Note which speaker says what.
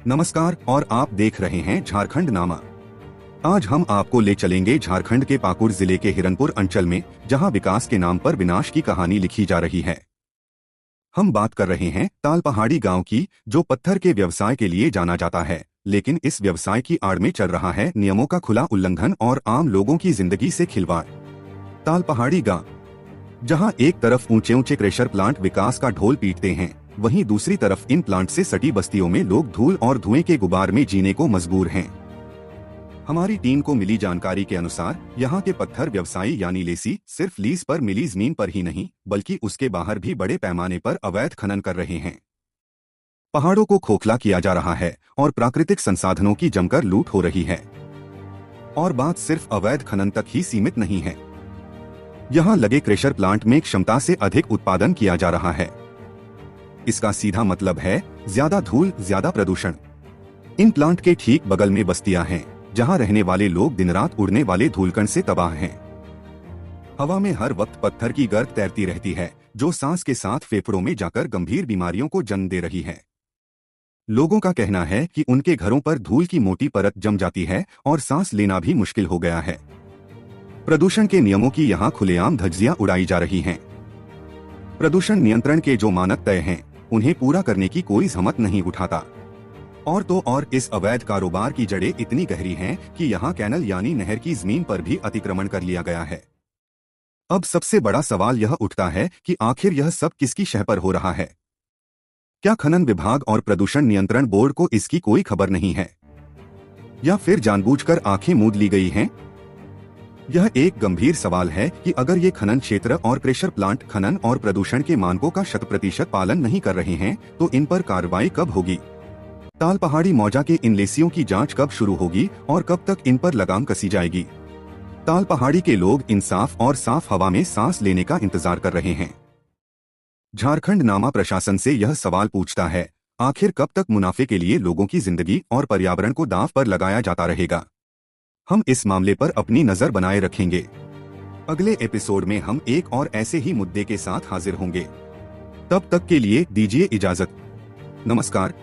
Speaker 1: नमस्कार और आप देख रहे हैं झारखंड नामा। आज हम आपको ले चलेंगे झारखंड के पाकुड़ जिले के हिरनपुर अंचल में, जहां विकास के नाम पर विनाश की कहानी लिखी जा रही है। हम बात कर रहे हैं तालपहाड़ी गांव की, जो पत्थर के व्यवसाय के लिए जाना जाता है, लेकिन इस व्यवसाय की आड़ में चल रहा है नियमों का खुला उल्लंघन और आम लोगों की जिंदगी से खिलवाड़। तालपहाड़ी गांव, जहां एक तरफ ऊंचे ऊंचे क्रेशर प्लांट विकास का ढोल पीटते हैं, वहीं दूसरी तरफ इन प्लांट से सटी बस्तियों में लोग धूल और धुएं के गुबार में जीने को मजबूर हैं। हमारी टीम को मिली जानकारी के अनुसार यहाँ के पत्थर व्यवसायी यानी लेसी सिर्फ लीज पर मिली जमीन पर ही नहीं, बल्कि उसके बाहर भी बड़े पैमाने पर अवैध खनन कर रहे हैं। पहाड़ों को खोखला किया जा रहा है और प्राकृतिक संसाधनों की जमकर लूट हो रही है। और बात सिर्फ अवैध खनन तक ही सीमित नहीं है। यहाँ लगे क्रेशर प्लांट में क्षमता से अधिक उत्पादन किया जा रहा है। इसका सीधा मतलब है ज्यादा धूल, ज्यादा प्रदूषण। इन प्लांट के ठीक बगल में बस्तियां हैं, जहां रहने वाले लोग दिन रात उड़ने वाले धूलकण से तबाह हैं। हवा में हर वक्त पत्थर की गर्द तैरती रहती है, जो सांस के साथ फेफड़ों में जाकर गंभीर बीमारियों को जन्म दे रही है। लोगों का कहना है कि उनके घरों पर धूल की मोटी परत जम जाती है और सांस लेना भी मुश्किल हो गया है। प्रदूषण के नियमों की यहाँ खुलेआम धज्जियां उड़ाई जा रही हैं। प्रदूषण नियंत्रण के जो मानक तय हैं, उन्हें पूरा करने की कोई जहमत नहीं उठाता। और तो और इस अवैध कारोबार की जड़ें इतनी गहरी हैं कि यहाँ कैनल यानी नहर की जमीन पर भी अतिक्रमण कर लिया गया है। अब सबसे बड़ा सवाल यह उठता है कि आखिर यह सब किसकी शह पर हो रहा है? क्या खनन विभाग और प्रदूषण नियंत्रण बोर्ड को इसकी कोई खबर नहीं है, या फिर जानबूझकर आंखें मूंद ली गई हैं? यह एक गंभीर सवाल है कि अगर ये खनन क्षेत्र और क्रेशर प्लांट खनन और प्रदूषण के मानकों का 100% पालन नहीं कर रहे हैं, तो इन पर कार्रवाई कब होगी? तालपहाड़ी मौजा के इन लेसियों की जांच कब शुरू होगी और कब तक इन पर लगाम कसी जाएगी? तालपहाड़ी के लोग इंसाफ और साफ हवा में सांस लेने का इंतजार कर रहे हैं। झारखंड नामा प्रशासन से यह सवाल पूछता है, आखिर कब तक मुनाफे के लिए लोगों की जिंदगी और पर्यावरण को दांव पर लगाया जाता रहेगा? हम इस मामले पर अपनी नजर बनाए रखेंगे। अगले एपिसोड में हम एक और ऐसे ही मुद्दे के साथ हाजिर होंगे। तब तक के लिए दीजिए इजाजत। नमस्कार।